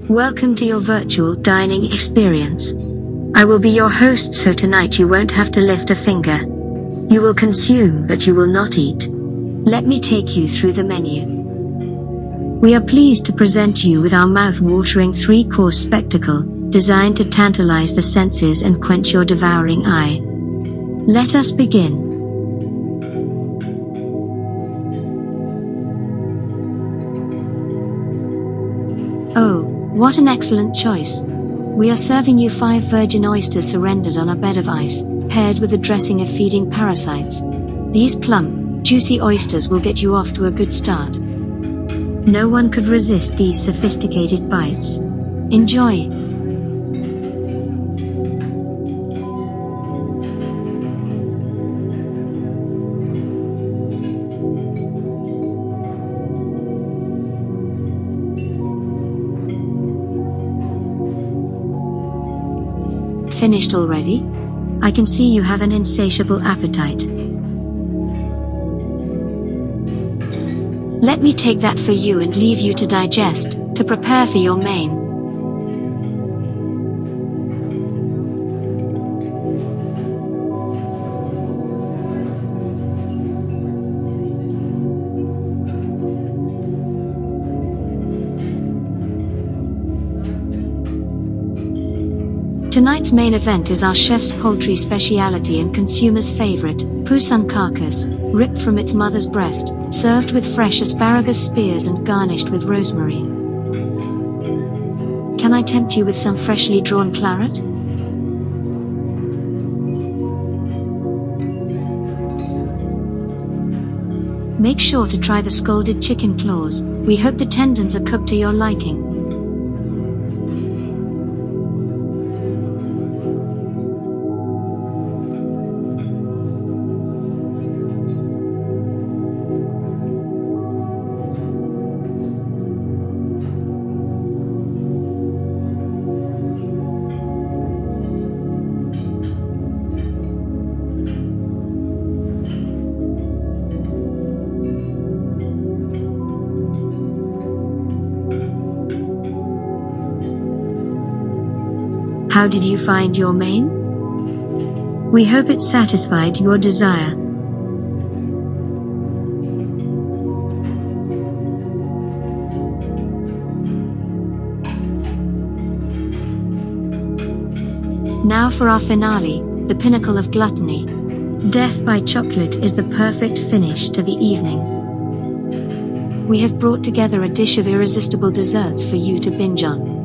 Welcome to your virtual dining experience. I will be your host, so tonight you won't have to lift a finger. You will consume, but you will not eat. Let me take you through the menu. We are pleased to present you with our mouth-watering 3-course spectacle, designed to tantalize the senses and quench your devouring eye. Let us begin. Oh, what an excellent choice. We are serving you 5 virgin oysters surrendered on a bed of ice, paired with a dressing of feeding parasites. These plump, juicy oysters will get you off to a good start. No one could resist these sophisticated bites. Enjoy. Finished already? I can see you have an insatiable appetite. Let me take that for you and leave you to digest, to prepare for your main. Tonight's main event is our chef's poultry speciality and consumer's favorite, Poussin carcass, ripped from its mother's breast, served with fresh asparagus spears and garnished with rosemary. Can I tempt you with some freshly drawn claret? Make sure to try the scalded chicken claws. We hope the tendons are cooked to your liking. How did you find your main? We hope it satisfied your desire. Now for our finale, the pinnacle of gluttony. Death by chocolate is the perfect finish to the evening. We have brought together a dish of irresistible desserts for you to binge on.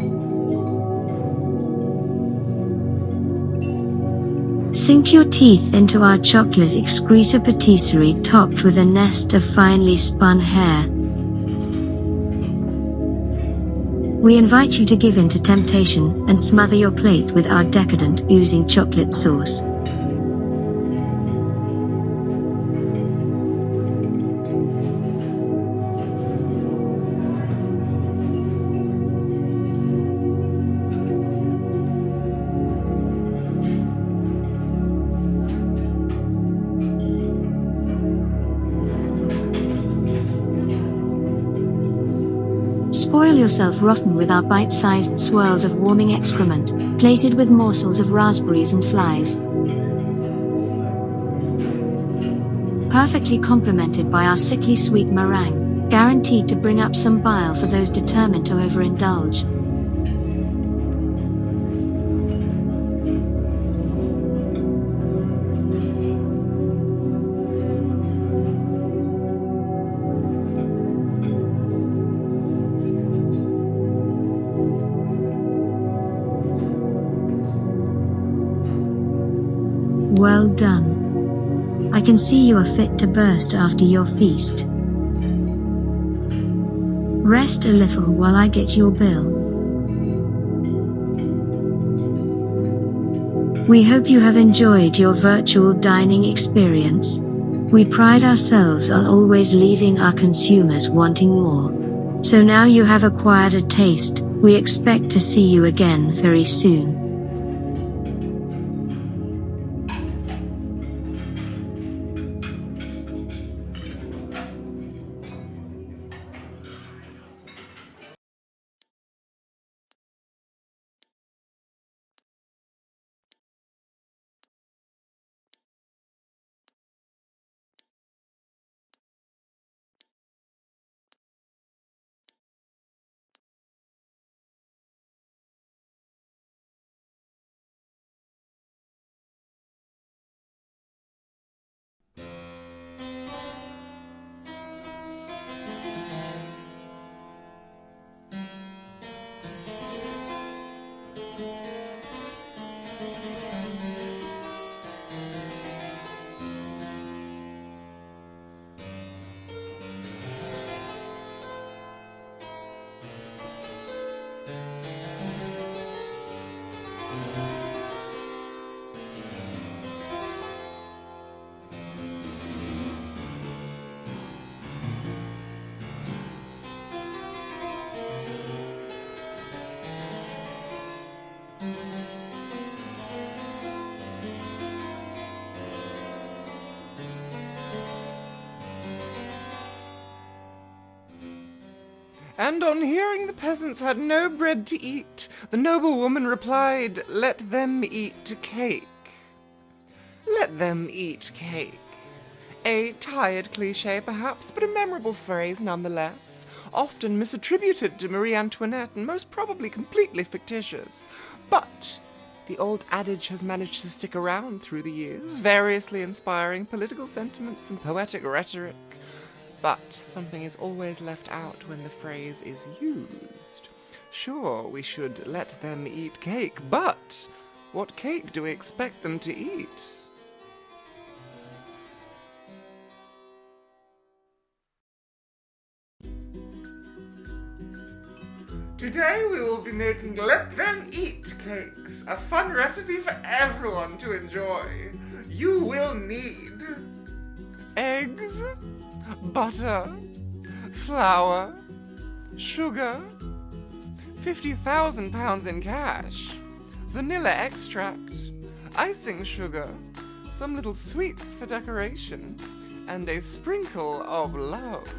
Sink your teeth into our chocolate excreta patisserie topped with a nest of finely spun hair. We invite you to give in to temptation and smother your plate with our decadent oozing chocolate sauce. Spoil yourself rotten with our bite-sized swirls of warming excrement, plated with morsels of raspberries and flies. Perfectly complemented by our sickly sweet meringue, guaranteed to bring up some bile for those determined to overindulge. Well done. I can see you are fit to burst after your feast. Rest a little while I get your bill. We hope you have enjoyed your virtual dining experience. We pride ourselves on always leaving our consumers wanting more. So now you have acquired a taste, we expect to see you again very soon. And on hearing the peasants had no bread to eat, the noblewoman replied, "Let them eat cake." Let them eat cake. A tired cliché, perhaps, but a memorable phrase nonetheless, often misattributed to Marie Antoinette and most probably completely fictitious. But the old adage has managed to stick around through the years, variously inspiring political sentiments and poetic rhetoric. But something is always left out when the phrase is used. Sure, we should let them eat cake, but what cake do we expect them to eat? Today we will be making Let Them Eat cakes, a fun recipe for everyone to enjoy. You will need eggs, butter, flour, sugar, 50,000 pounds in cash, vanilla extract, icing sugar, some little sweets for decoration, and a sprinkle of love.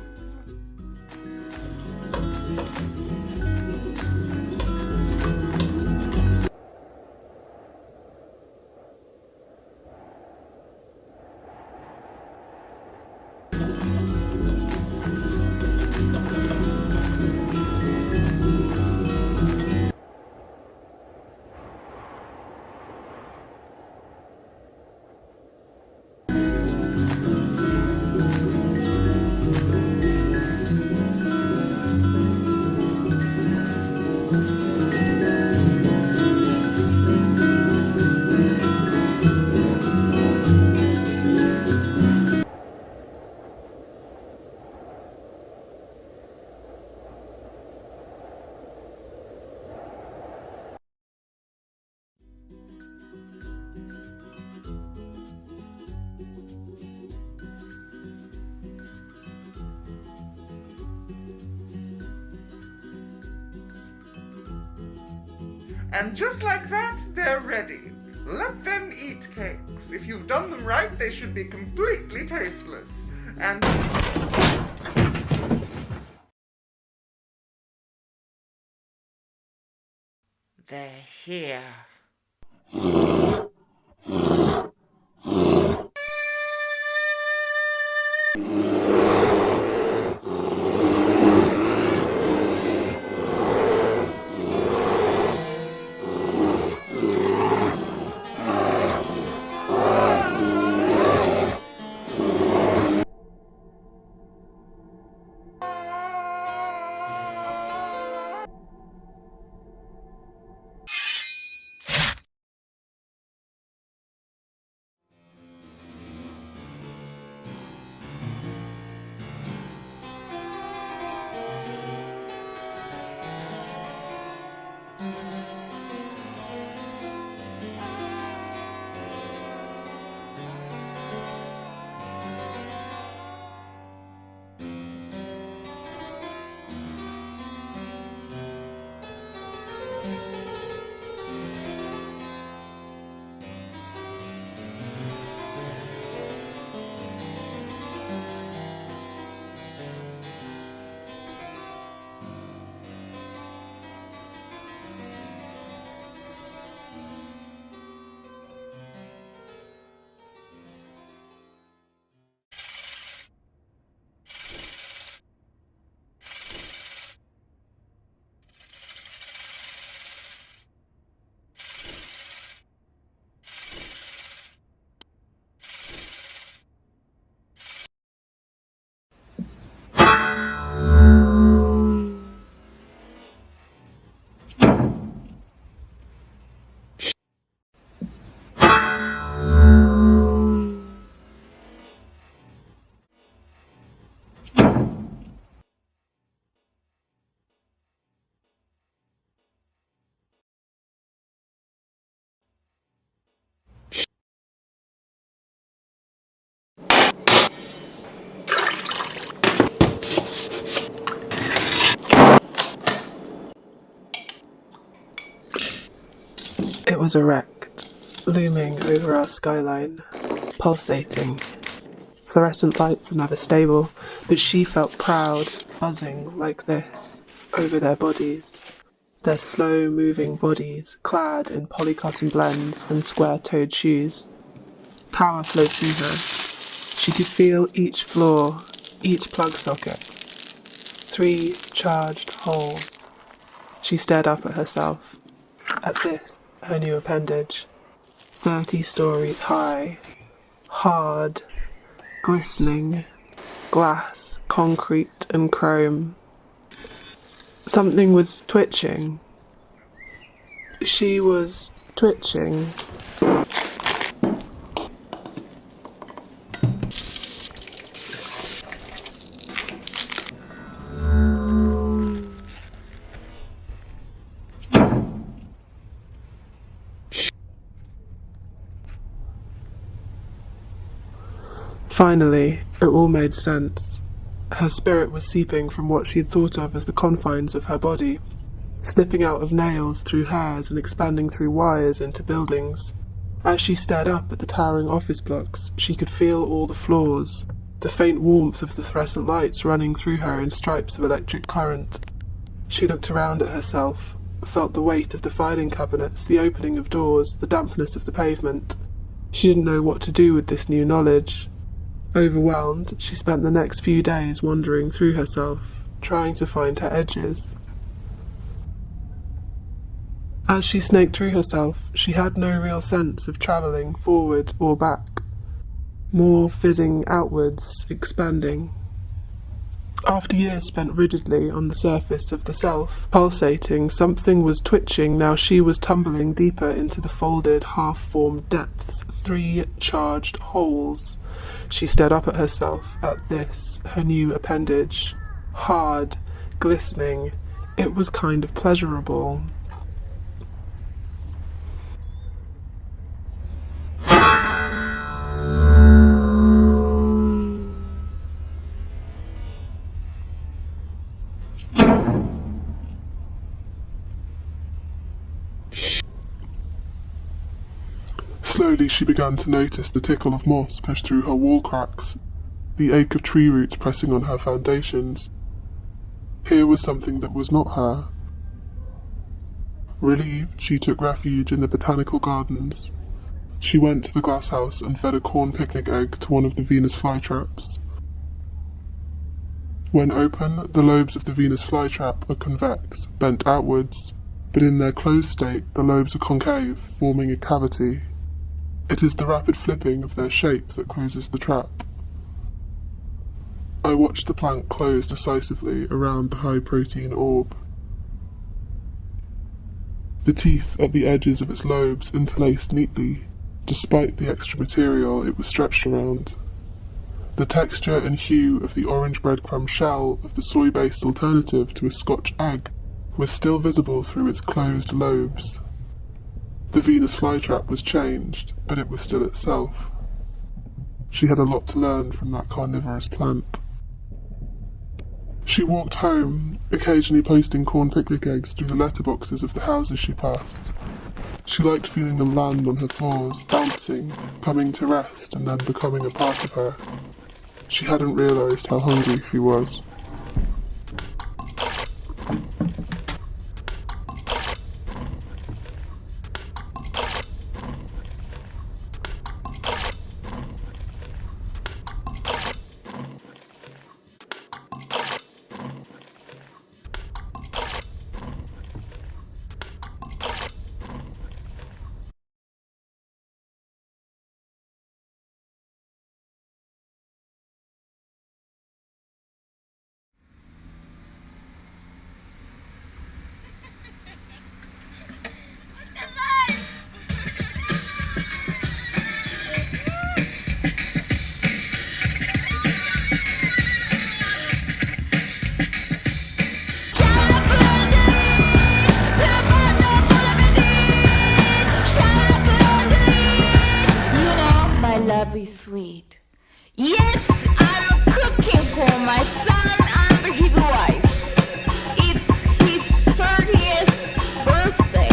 And just like that, they're ready. Let them eat cakes. If you've done them right, they should be completely tasteless. And they're here. It was erect, looming over our skyline, pulsating. Fluorescent lights are never stable, but she felt proud, buzzing like this. over their bodies, their slow-moving bodies clad in polycotton blends and square-toed shoes. Power flowed through her. She could feel each floor, each plug socket. 3 charged holes. She stared up at herself, at this, her new appendage. 30 stories high, hard, glistening, glass, concrete and chrome. Something was twitching. She was twitching. Finally, it all made sense. Her spirit was seeping from what she had thought of as the confines of her body, slipping out of nails through hairs and expanding through wires into buildings. As she stared up at the towering office blocks, she could feel all the floors, the faint warmth of the fluorescent lights running through her in stripes of electric current. She looked around at herself, felt the weight of the filing cabinets, the opening of doors, the dampness of the pavement. She didn't know what to do with this new knowledge. Overwhelmed, she spent the next few days wandering through herself, trying to find her edges. As she snaked through herself, she had no real sense of travelling forward or back. More fizzing outwards, expanding. After years spent rigidly on the surface of the self, pulsating, something was twitching. Now she was tumbling deeper into the folded, half-formed depths. 3 charged holes. She stared up at herself, at this, her new appendage. Hard, glistening. It was kind of pleasurable. Slowly she began to notice the tickle of moss push through her wall cracks, the ache of tree roots pressing on her foundations. Here was something that was not her. Relieved, she took refuge in the botanical gardens. She went to the glass house and fed a corn picnic egg to one of the Venus flytraps. When open, the lobes of the Venus flytrap are convex, bent outwards, but in their closed state the lobes are concave, forming a cavity. It is the rapid flipping of their shape that closes the trap. I watched the plank close decisively around the high-protein orb. The teeth at the edges of its lobes interlaced neatly, despite the extra material it was stretched around. The texture and hue of the orange breadcrumb shell of the soy-based alternative to a Scotch egg was still visible through its closed lobes. The Venus flytrap was changed, but it was still itself. She had a lot to learn from that carnivorous plant. She walked home, occasionally posting corn picnic eggs through the letterboxes of the houses she passed. She liked feeling them land on her floors, bouncing, coming to rest and then becoming a part of her. She hadn't realised how hungry she was. Sweet. Yes, I'm cooking for my son and his wife. It's his 30th birthday.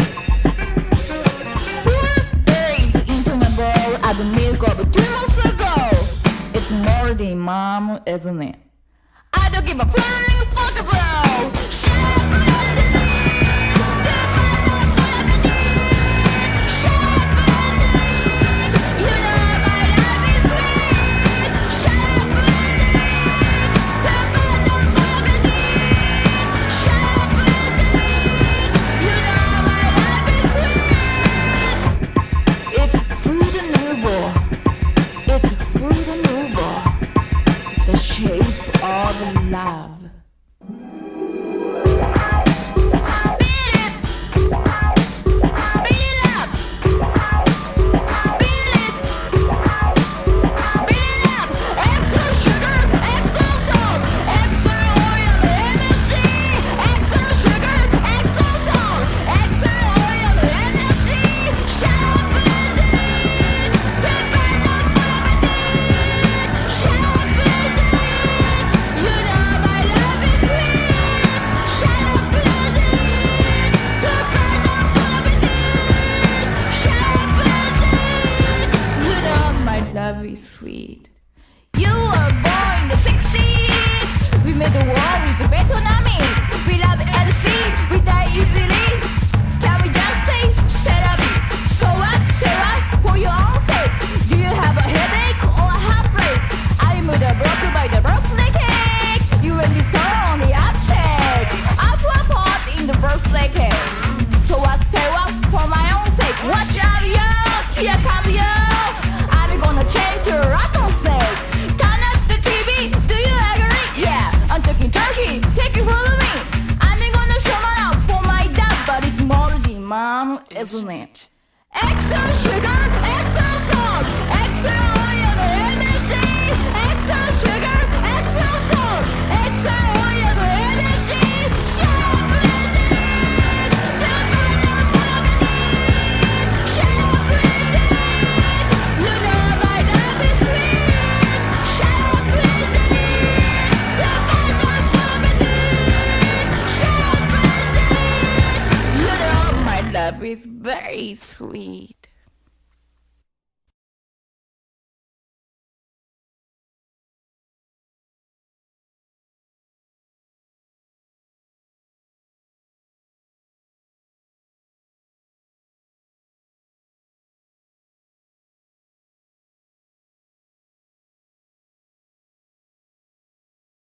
4 days into my bowl of milk of 2 months ago. It's more than mom, isn't it? I don't give a flying fuck about. Shut up, you know my love is sweet. Shut up, you know my love is sweet. It's fruit and nouveau. It's fruit and nouveau. The shape of love. Love is sweet. You were born in the 60s. We made the war with the Vietnamese. We love LC, we die easily. Can we just say, shut up? So what, for your own sake? Do you have a headache or a heartbreak? I am broken by the birthday cake. You and me so on the uptake. I put a pot in the birthday cake. So I say what for my own sake? Watch out, yo! Here come you! Gonna change your rotten sake. Turn up the TV, do you agree? Yeah, I'm talking turkey, take it from me. I'm gonna show my love for my dad, but it's moldy, mom, isn't it? Extra sugar, extra salt, extra oil, MSG. Extra sugar, extra salt, extra oil, MSG. Shut up, love is very sweet.